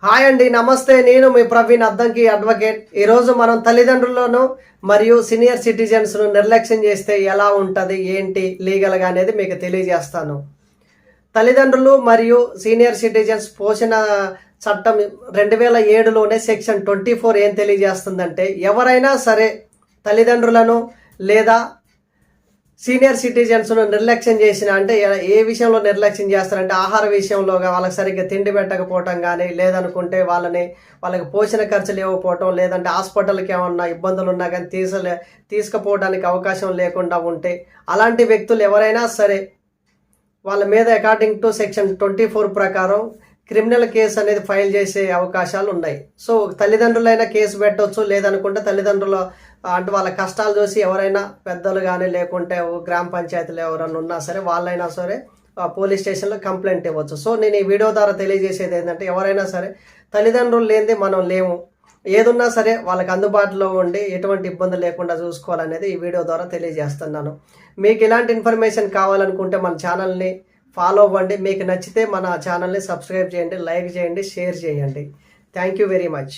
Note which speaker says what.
Speaker 1: Hi అండి, నమస్తే. నేను మీ ప్రవీణ్ అద్దంకి అడ్వకేట్. ఈరోజు మనం తల్లిదండ్రులను మరియు సీనియర్ సిటిజన్స్ను నిర్లక్ష్యం చేస్తే ఎలా ఉంటుంది, ఏంటి లీగల్గా అనేది మీకు తెలియజేస్తాను. తల్లిదండ్రులు మరియు సీనియర్ సిటిజన్స్ పోషణ చట్టం 2007లోనే సెక్షన్ 24 ఏం తెలియజేస్తుందంటే, ఎవరైనా సరే తల్లిదండ్రులను లేదా సీనియర్ సిటిజన్స్ను నిర్లక్ష్యం చేసిన అంటే ఏ విషయంలో నిర్లక్ష్యం చేస్తారంటే, ఆహార విషయంలో వాళ్ళకి సరిగ్గా తిండి పెట్టకపోవటం కానీ, లేదనుకుంటే వాళ్ళకి పోషణ ఖర్చులు ఇవ్వకపోవటం, లేదంటే హాస్పిటల్కి ఏమన్నా ఇబ్బందులు ఉన్నా కానీ తీసుకుపోవడానికి అవకాశం లేకుండా ఉంటే, అలాంటి వ్యక్తులు ఎవరైనా సరే వాళ్ళ మీద అకార్డింగ్ టు సెక్షన్ 24 ప్రకారం క్రిమినల్ కేసు అనేది ఫైల్ చేసే అవకాశాలు ఉన్నాయి. సో తల్లిదండ్రులైనా కేసు పెట్టవచ్చు, లేదనుకుంటే తల్లిదండ్రులు అంటే వాళ్ళ కష్టాలు చూసి ఎవరైనా పెద్దలు కానీ, లేకుంటే గ్రామ పంచాయతీలో ఎవరైనా ఉన్నా సరే వాళ్ళైనా సరే పోలీస్ స్టేషన్లో కంప్లైంట్ ఇవ్వచ్చు. సో నేను ఈ వీడియో ద్వారా తెలియజేసేది ఏంటంటే, ఎవరైనా సరే తల్లిదండ్రులు లేనిది మనం లేము. ఏదున్నా సరే వాళ్ళకి అందుబాటులో ఉండి ఎటువంటి ఇబ్బంది లేకుండా చూసుకోవాలనేది ఈ వీడియో ద్వారా తెలియజేస్తున్నాను. మీకు ఇలాంటి ఇన్ఫర్మేషన్ కావాలనుకుంటే మన ఛానల్ని ఫాలో అవ్వండి. మీకు నచ్చితే మన ఛానల్ని సబ్స్క్రైబ్ చేయండి, లైక్ చేయండి, షేర్ చేయండి. Thank you very much.